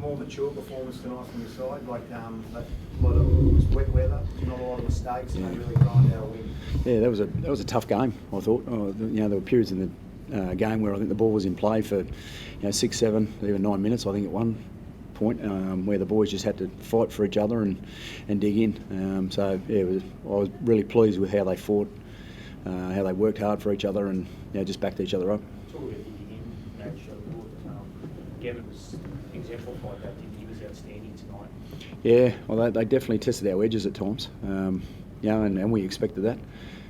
more mature performance tonight from your side? Like that lot of, it was wet weather, not a lot of mistakes, and they really grind out a win. Yeah, that was a tough game. I thought. There were periods in the game where I think the ball was in play for 6, 7, even 9 minutes. I think at one point where the boys just had to fight for each other and dig in. So yeah, I was really pleased with how they fought, how they worked hard for each other, and just backed each other up. Talk about digging in, Madge. Gavin was exemplified that. He was outstanding tonight. Yeah, well, they definitely tested our edges at times, and we expected that.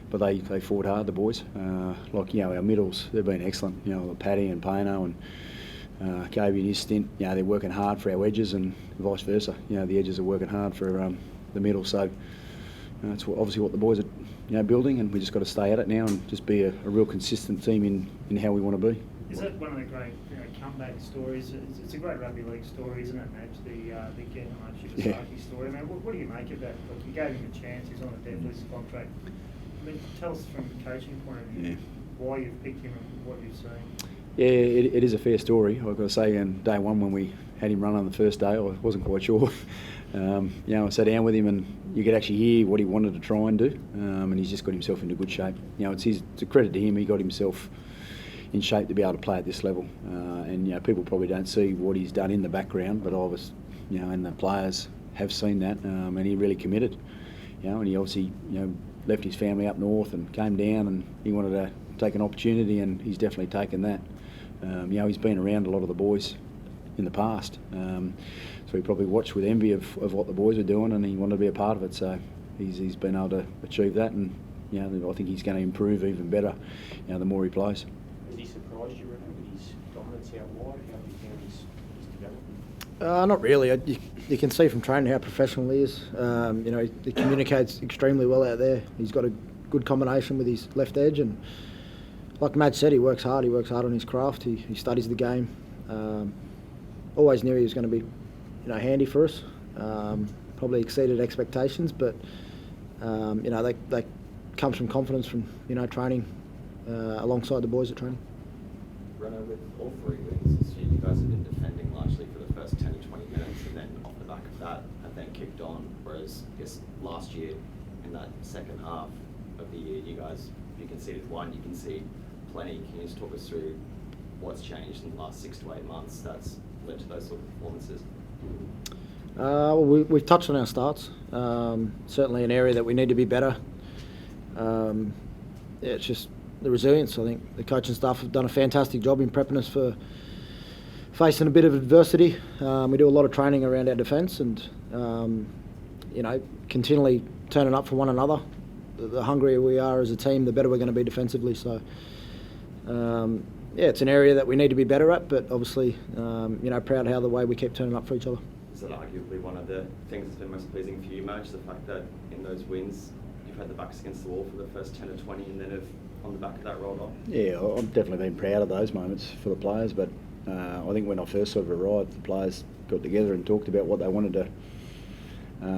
But they fought hard, the boys. Our middles, they've been excellent. Paddy and Payno and Kobe in his stint, they're working hard for our edges, and vice versa. The edges are working hard for the middle. So that's obviously what the boys are building, and we just got to stay at it now and just be a real consistent team in how we want to be. Is that one of the great comeback stories? It's a great rugby league story, isn't it, Madge? The Shibasaki story. I mean, what do you make of that? Like, you gave him a chance. He's on a dead list contract. I mean, tell us from a coaching point of view why you've picked him and what you've seen. Yeah, it is a fair story. I've got to say, on day one when we had him run on the first day, I wasn't quite sure. I sat down with him and you could actually hear what he wanted to try and do, and he's just got himself into good shape. It's a credit to him. He got himself in shape to be able to play at this level, and people probably don't see what he's done in the background, but I was, and the players have seen that, and he really committed. And he obviously, left his family up north and came down, and he wanted to take an opportunity, and he's definitely taken that. He's been around a lot of the boys in the past, so he probably watched with envy of what the boys are doing, and he wanted to be a part of it. So he's been able to achieve that, and I think he's going to improve even better the more he plays. Has he surprised you, Reynolds, with his dominance out wide? How have you found his development? Not really. You can see from training how professional he is. He communicates extremely well out there. He's got a good combination with his left edge, and like Madge said, he works hard. He works hard on his craft. He studies the game. Always knew he was going to be, handy for us. Probably exceeded expectations, but they comes from confidence from training alongside the boys at training. Reno, with all 3 wins this year, you guys have been defending largely for the first 10 to 20 minutes, and then off the back of that, have then kicked on. Whereas, I guess last year, in that second half of the year, you conceded 1, you conceded plenty. Can you just talk us through what's changed in the last 6 to 8 months that's led to those sort of performances? We've touched on our starts. Certainly an area that we need to be better. It's just the resilience. I think the coaching staff have done a fantastic job in prepping us for facing a bit of adversity. We do a lot of training around our defence, and continually turning up for one another. The hungrier we are as a team, the better we're going to be defensively. So, it's an area that we need to be better at, but obviously, proud how the way we keep turning up for each other. Is that arguably one of the things that's been most pleasing for you, Madge, the fact that in those wins, you've had the backs against the wall for the first 10 to 20 and then have, on the back of that, rolled on? Yeah, I've definitely been proud of those moments for the players, but I think when I first sort of arrived, the players got together and talked about what they wanted to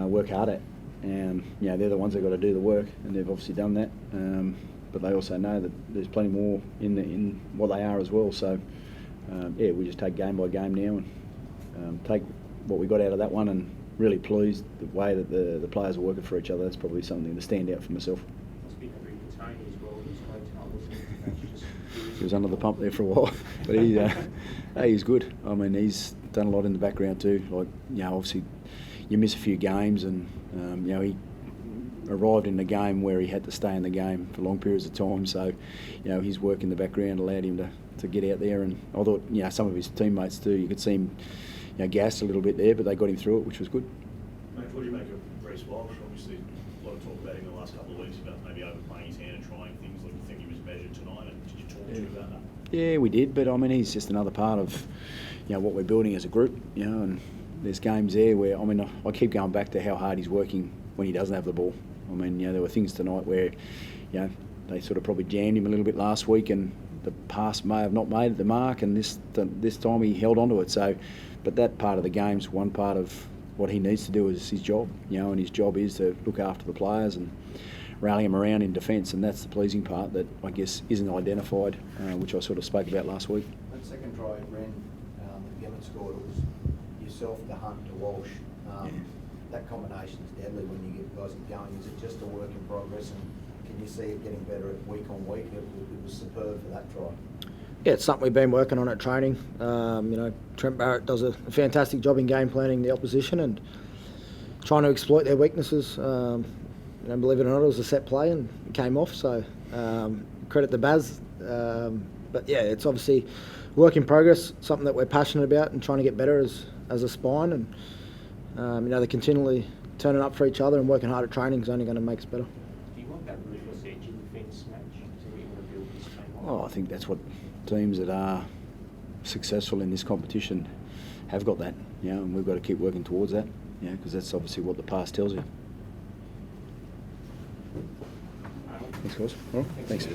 work hard at. And they're the ones that got to do the work, and they've obviously done that. But they also know that there's plenty more in what they are as well. So we just take game by game now and take what we got out of that one, and really pleased the way that the players are working for each other. That's probably something to stand out for myself. Must be very good Tony as well. He's great tonight, wasn't he? He was under the pump there for a while, but he's good. I mean, he's done a lot in the background too. Like, obviously you miss a few games, and he arrived in the game where he had to stay in the game for long periods of time. So, his work in the background allowed him to get out there. And I thought, some of his teammates too, you could see him, gassed a little bit there, but they got him through it, which was good. Mate, what do you make of Reece Walsh? Obviously, a lot of talk about him in the last couple of weeks about maybe overplaying his hand and trying things. Like, you think he was measured tonight, and did you talk to him about that? Yeah, we did, but I mean, he's just another part of, what we're building as a group, and there's games there where, I keep going back to how hard he's working when he doesn't have the ball. I mean, there were things tonight where, they sort of probably jammed him a little bit last week, and the pass may have not made the mark, and this time he held onto it. So, but that part of the game's one part of what he needs to do is his job, and his job is to look after the players and rally them around in defence, and that's the pleasing part that I guess isn't identified, which I sort of spoke about last week. That second try, Ren, that Gemmett scored, it was yourself to Hunt to Walsh. That combination is deadly when you get guys going. Is it just a work in progress, and can you see it getting better week on week? It was superb for that try. Yeah, it's something we've been working on at training. Trent Barrett does a fantastic job in game planning the opposition and trying to exploit their weaknesses. Believe it or not, it was a set play and it came off. So credit to Baz. But yeah, it's obviously work in progress. Something that we're passionate about and trying to get better as a spine. And they're continually turning up for each other and working hard at training is only going to make us better. Do you want that ruthless edge in defence, Madge? Is that what you want to build this team on? Oh, I think that's what teams that are successful in this competition have got that, and we've got to keep working towards that, because that's obviously what the past tells you. Thanks, guys. All right, thanks.